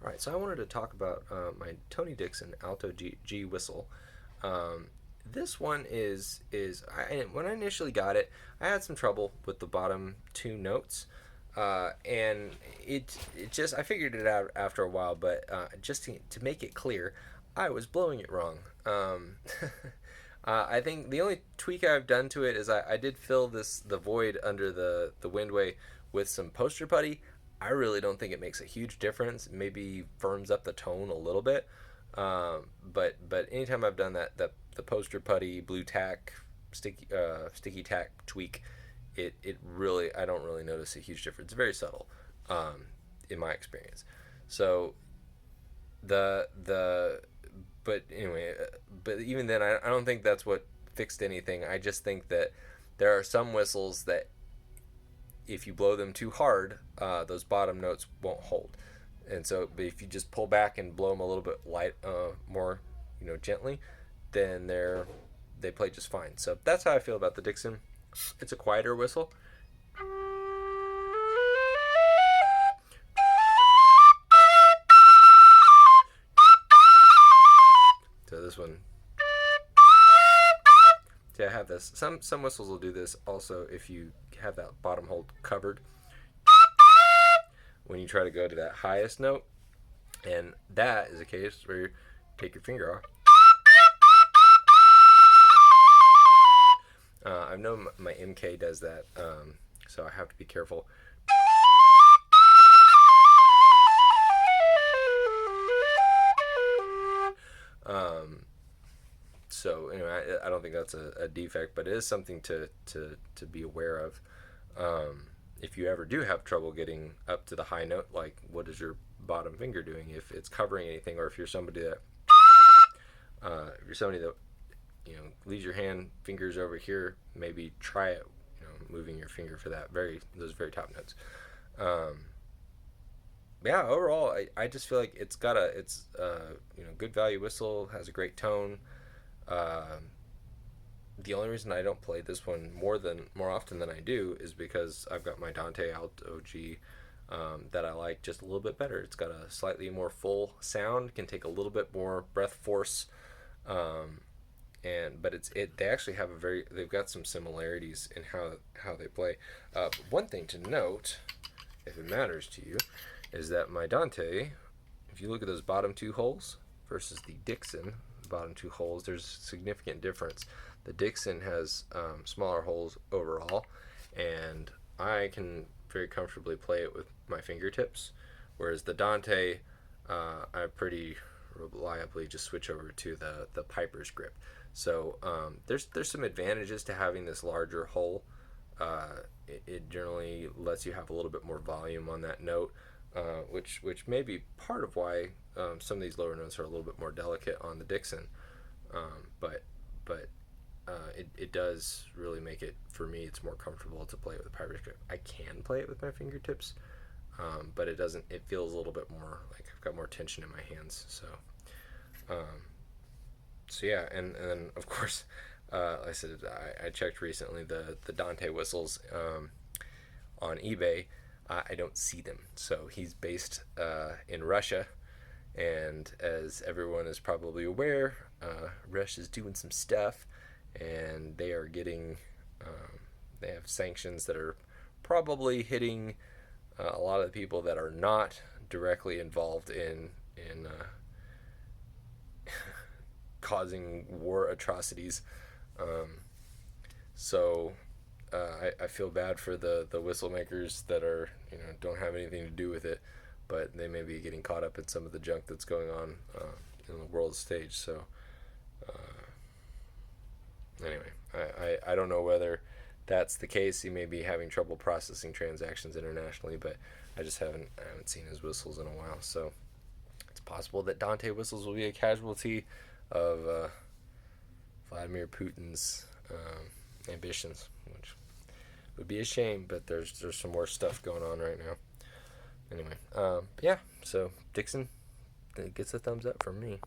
All right, so I wanted to talk about my Tony Dixon Alto G whistle. Um, this one when I initially got it, I had some trouble with the bottom two notes, and it just I figured it out after a while. But just to make it clear, I was blowing it wrong. I think the only tweak I've done to it is I did fill the void under the windway with some poster putty. I really don't think it makes a huge difference. Maybe firms up the tone a little bit, but anytime I've done that, the poster putty, blue tack, sticky tack tweak, it really I don't really notice a huge difference. It's very subtle, in my experience. So the but anyway, but even then I don't think that's what fixed anything. I just think that there are some whistles that if you blow them too hard, those bottom notes won't hold. And so, but if you just pull back and blow them a little bit more, gently, then they play just fine. So that's how I feel about the Dixon. It's a quieter whistle. So this one, yeah, I have this. Some whistles will do this also if you have that bottom hold covered. When you try to go to that highest note, and that is a case where you take your finger off. I know my MK does that, so I have to be careful. Um, so anyway, I don't think that's a defect, but it is something to be aware of. If you ever do have trouble getting up to the high note, like what is your bottom finger doing? If it's covering anything, or if you're somebody that leaves your hand fingers over here, maybe try it. Moving your finger for those very top notes. Um, yeah, overall, I just feel like it's good value whistle, has a great tone. Um, the only reason I don't play this one more often than I do is because I've got my Dante Alto G that I like just a little bit better. It's got a slightly more full sound, can take a little bit more breath force, um, and but they actually they've got some similarities in how they play. One thing to note, if it matters to you, is that my Dante, if you look at those bottom two holes versus the Dixon bottom two holes, there's a significant difference. The Dixon has smaller holes overall, and I can very comfortably play it with my fingertips, whereas the Dante, I pretty reliably just switch over to the Piper's grip. So there's some advantages to having this larger hole. It generally lets you have a little bit more volume on that note, which may be part of why some of these lower notes are a little bit more delicate on the Dixon. But it does really make it, for me, it's more comfortable to play it with a pirate grip. I can play it with my fingertips, but it feels a little bit more like I've got more tension in my hands. Um, so yeah, and then of course, like I said, I checked recently the Dante whistles on eBay. I don't see them. So he's based in Russia, and as everyone is probably aware, Russia's doing some stuff, and they are getting they have sanctions that are probably hitting a lot of the people that are not directly involved in causing war atrocities. Um, so I feel bad for the whistle makers that are don't have anything to do with it, but they may be getting caught up in some of the junk that's going on in the world stage. So anyway, I don't know whether that's the case. He may be having trouble processing transactions internationally, but I haven't seen his whistles in a while. So it's possible that Dante whistles will be a casualty of Vladimir Putin's ambitions, which would be a shame. But there's some more stuff going on right now. Anyway, yeah. So Dixon gets a thumbs up from me.